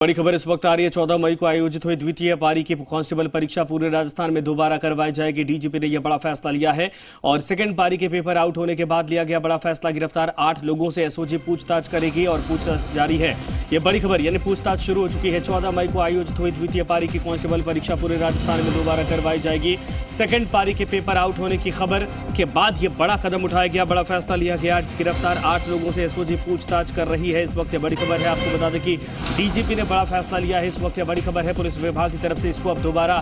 बड़ी खबर इस वक्त आ रही है। 14 मई को आयोजित हुई द्वितीय पारी की कांस्टेबल परीक्षा पूरे राजस्थान में दोबारा करवाई जाएगी। डीजीपी ने यह बड़ा फैसला लिया है और सेकंड पारी के पेपर आउट होने के बाद लिया गया बड़ा फैसला। गिरफ्तार 8 लोगों से एसओजी पूछताछ करेगी और पूछताछ जारी है। यह बड़ी खबर यानी पूछताछ शुरू हो चुकी है। 14 मई को आयोजित हुई द्वितीय पारी की कांस्टेबल परीक्षा पूरे राजस्थान में दोबारा करवाई जाएगी। सेकंड पारी के पेपर आउट होने की खबर के बाद यह बड़ा कदम उठाया गया, बड़ा फैसला लिया गया। गिरफ्तार 8 लोगों से एसओजी पूछताछ कर रही है। इस वक्त यह बड़ी खबर है। आपको बता दें कि डीजीपी ने बड़ा फैसला लिया है। इस वक्त यह बड़ी खबर है। पुलिस विभाग की तरफ से इसको अब दोबारा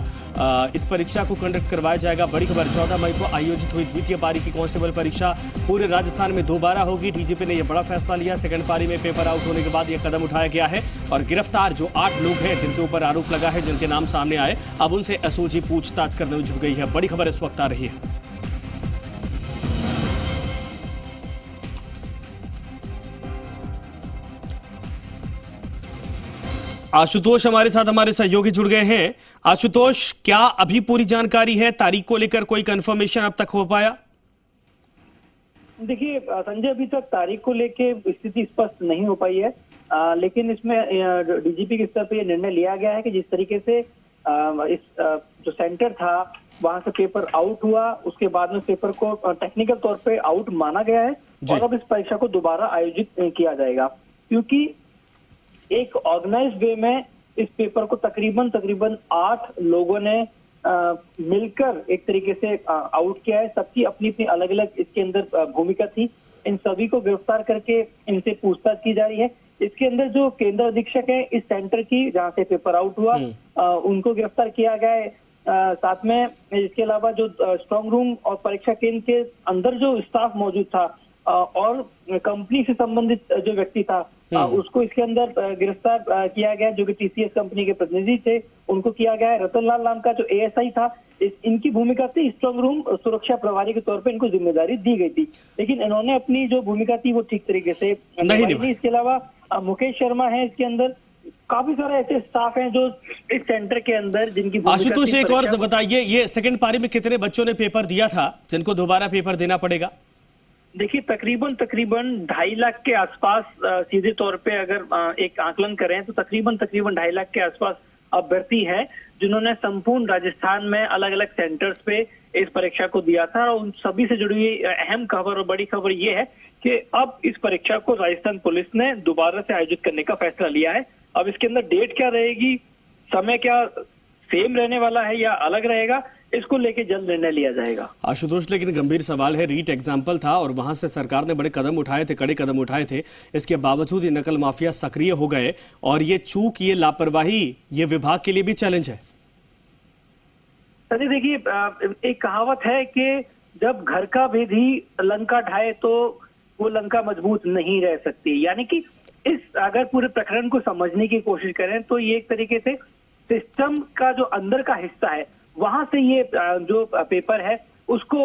इस परीक्षा को कंडक्ट करवाया जाएगा। बड़ी खबर 14 मई को आयोजित हुई द्वितीय पारी की कांस्टेबल परीक्षा पूरे राजस्थान में दोबारा होगी। डीजीपी ने यह बड़ा फैसला लिया। सेकंड पारी में पेपर आउट होने के बाद यह कदम उठाया गया है और गिरफ्तार जो 8 लोग हैं जिनके ऊपर आरोप लगा है, जिनके नाम सामने आए, अब उनसे एसओजी पूछताछ करने में जुट गई है। बड़ी खबर इस वक्त आ रही है। आशुतोष हमारे साथ, हमारे सहयोगी जुड़ गए हैं। आशुतोष, क्या अभी पूरी जानकारी है? तारीख को लेकर कोई कंफर्मेशन अब तक हो पाया? देखिए संजय, अभी तक तारीख को लेके स्थिति स्पष्ट नहीं हो पाई है, लेकिन इसमें डीजीपी के स्तर पे ये निर्णय लिया गया है कि जिस तरीके से इस जो सेंटर था वहां से पेपर आउट हुआ, उसके बाद में पेपर को टेक्निकल तौर पे आउट माना गया है और अब इस परीक्षा को दोबारा आयोजित किया जाएगा, क्योंकि एक ऑर्गेनाइज वे में इस पेपर को तकरीबन 8 लोगों ने मिलकर एक तरीके से आउट किया है। सबकी अपनी अपनी अलग अलग इसके अंदर भूमिका थी। इन सभी को गिरफ्तार करके इनसे पूछताछ की जा रही है। इसके अंदर जो केंद्र अधीक्षक है इस सेंटर की, जहां से पेपर आउट हुआ, उनको गिरफ्तार किया गया है। साथ में इसके अलावा जो स्ट्रांग रूम और परीक्षा केंद्र के अंदर जो स्टाफ मौजूद था और कंपनी से संबंधित जो व्यक्ति था उसको इसके अंदर गिरफ्तार किया गया, जो कि टीसीएस कंपनी के प्रतिनिधि थे, उनको किया गया है। रतनलाल नाम का जो एएसआई था, इनकी भूमिका थी स्ट्रांग रूम सुरक्षा प्रभारी के तौर पे इनको जिम्मेदारी दी गई थी, लेकिन इन्होंने अपनी जो भूमिका थी वो ठीक तरीके से नहीं। इसके अलावा मुकेश शर्मा है इसके अंदर। काफी सारे ऐसे स्टाफ हैं जो इस सेंटर के अंदर जिनकी। आशुतोष, एक और बताइए, ये सेकंड पारी में कितने बच्चों ने पेपर दिया था जिनको दोबारा पेपर देना पड़ेगा? देखिए तकरीबन 2.5 लाख के आसपास सीधे तौर पे अगर एक आकलन करें तो तकरीबन 2.5 लाख के आसपास अभ्यर्थी है जिन्होंने संपूर्ण राजस्थान में अलग अलग सेंटर्स पे इस परीक्षा को दिया था। और उन सभी से जुड़ी हुई अहम खबर और बड़ी खबर ये है कि अब इस परीक्षा को राजस्थान पुलिस ने दोबारा से आयोजित करने का फैसला लिया है। अब इसके अंदर डेट क्या रहेगी, समय क्या सेम रहने वाला है या अलग रहेगा, इसको लेके जल्द निर्णय लिया जाएगा। आशुतोष, लेकिन गंभीर सवाल है, रीट एग्जाम्पल था और वहां से सरकार ने बड़े कदम उठाए थे, कड़े कदम उठाए थे। इसके बावजूद ये नकल माफिया सक्रिय हो गए और ये चूक, ये लापरवाही, ये विभाग के लिए भी चैलेंज है। सर देखिए, एक कहावत है कि जब घर का भेदी लंका ढाए तो वो लंका मजबूत नहीं रह सकती। यानी कि इस अगर पूरे प्रकरण को समझने की कोशिश करें तो ये एक तरीके से सिस्टम का जो अंदर का हिस्सा है वहां से ये जो पेपर है उसको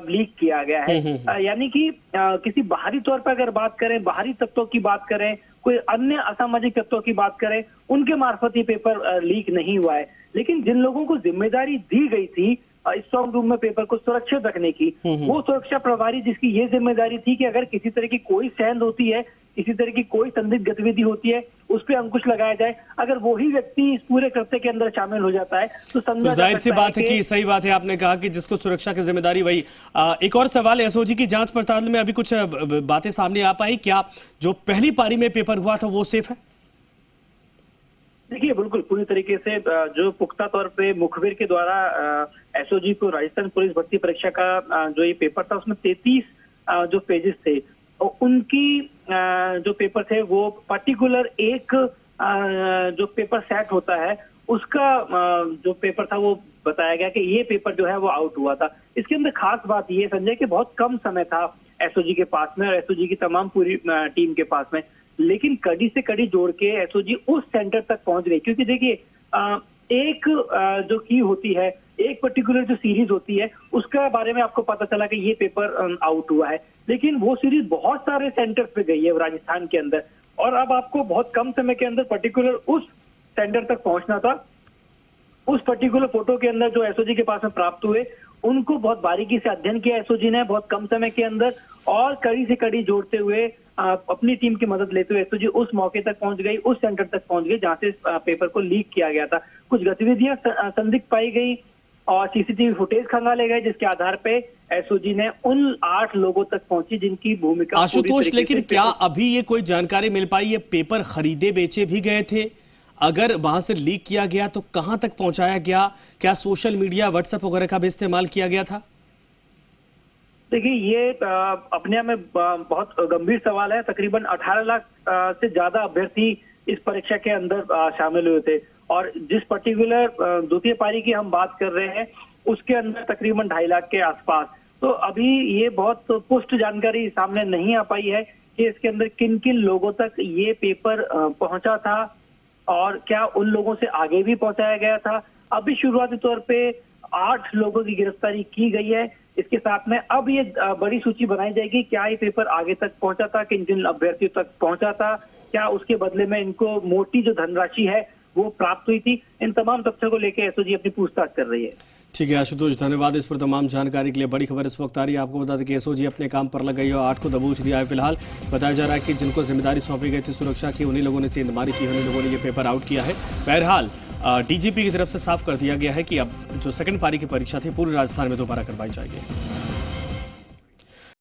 लीक किया गया है। यानी कि किसी बाहरी तौर पर अगर बात करें, बाहरी तत्वों की बात करें, कोई अन्य असामाजिक तत्वों की बात करें, उनके मार्फत ये पेपर लीक नहीं हुआ है। लेकिन जिन लोगों को जिम्मेदारी दी गई थी स्ट्रांग रूम में पेपर को सुरक्षित रखने की, वो सुरक्षा प्रभारी जिसकी ये जिम्मेदारी थी कि अगर किसी तरह की कोई सेंध होती है, किसी तरह की कोई संदिग्ध गतिविधि होती है, उस पर अंकुश लगाया जाए, अगर वही व्यक्ति इस पूरे कृत्य के अंदर शामिल हो जाता है तो जाहिर सी बात है कि सही बात है आपने कहा कि जिसको सुरक्षा की जिम्मेदारी वही। एक और सवाल, एसओजी की जांच पड़ताल में अभी कुछ बातें सामने आ पाई? क्या जो पहली पारी में पेपर हुआ था वो सेफ है? देखिए बिल्कुल पूरी तरीके से जो पुख्ता तौर पे मुखबिर के द्वारा एसओजी को राजस्थान पुलिस भर्ती परीक्षा का जो ये पेपर था उसमें 33 जो पेजेस थे, उनकी जो पेपर थे वो पर्टिकुलर एक जो पेपर सेट होता है उसका जो पेपर था वो बताया गया कि ये पेपर जो है वो आउट हुआ था। इसके अंदर खास बात ये संजय कि बहुत कम समय था एसओजी के पास में और एसओजी की तमाम पूरी टीम के पास में, लेकिन कड़ी से कड़ी जोड़ के एसओजी उस सेंटर तक पहुंच गई। क्योंकि देखिए एक जो की होती है, एक पर्टिकुलर जो सीरीज होती है उसका बारे में आपको पता चला कि ये पेपर आउट हुआ है, लेकिन वो सीरीज बहुत सारे सेंटर्स पे गई है राजस्थान के अंदर और अब आपको बहुत कम समय के अंदर पर्टिकुलर उस सेंटर तक पहुंचना था। उस पर्टिकुलर फोटो के अंदर जो एसओजी के पास में प्राप्त हुए उनको बहुत बारीकी से अध्ययन किया एसओजी ने बहुत कम समय के अंदर, और कड़ी से कड़ी जोड़ते हुए अपनी टीम की मदद लेते हुए एसओजी उस मौके तक पहुंच गई, उस सेंटर तक पहुंच गई जहां से पेपर को लीक किया गया था। कुछ गतिविधियां संदिग्ध पाई गई और सीसीटीवी फुटेज खंगाले गए, जिसके आधार पे एसओजी ने उन 8 लोगों तक पहुंची जिनकी भूमिका पूरी आशुतोष, तरीके लेकिन से क्या अभी ये कोई जानकारी मिल पाई है पेपर खरीदे बेचे भी गए थे? अगर वहां से लीक किया गया तो कहां तक पहुंचाया गया? क्या सोशल मीडिया व्हाट्सएप वगैरह का भी इस्तेमाल किया गया था? देखिए, ये अपने आप में बहुत गंभीर सवाल है। तकरीबन 18 लाख से ज्यादा अभ्यर्थी इस परीक्षा के अंदर शामिल हुए थे, और जिस पर्टिकुलर द्वितीय पारी की हम बात कर रहे हैं उसके अंदर तकरीबन 2.5 लाख के आसपास। तो अभी ये बहुत पुष्ट जानकारी सामने नहीं आ पाई है कि इसके अंदर किन किन लोगों तक ये पेपर पहुंचा था और क्या उन लोगों से आगे भी पहुंचाया गया था। अभी शुरुआती तौर पे 8 लोगों की गिरफ्तारी की गई है। इसके साथ में अब ये बड़ी सूची बनाई जाएगी, क्या ये पेपर आगे तक पहुंचा था, किन किन अभ्यर्थियों तक पहुंचा था, क्या उसके बदले में इनको मोटी जो धनराशि है वो प्राप्त हुई थी। इन तमाम तथ्यों को लेकर एसओजी अपनी पूछताछ कर रही है। ठीक है आशुतोष, धन्यवाद इस पर तमाम जानकारी के लिए। बड़ी खबर इस वक्त आ रही है, आपको बता दें कि एसओजी अपने काम पर लग गई और 8 को दबोच लिया है। फिलहाल बताया जा रहा है कि जिनको जिम्मेदारी सौंपी गई थी सुरक्षा की, उन्हीं लोगों ने सेंधमारी की, उन्हीं लोगों ने ये पेपर आउट किया है। बहरहाल डीजीपी की तरफ से साफ कर दिया गया है कि अब जो सेकंड पारी की परीक्षा थी पूरे राजस्थान में दोबारा करवाई जाएगी।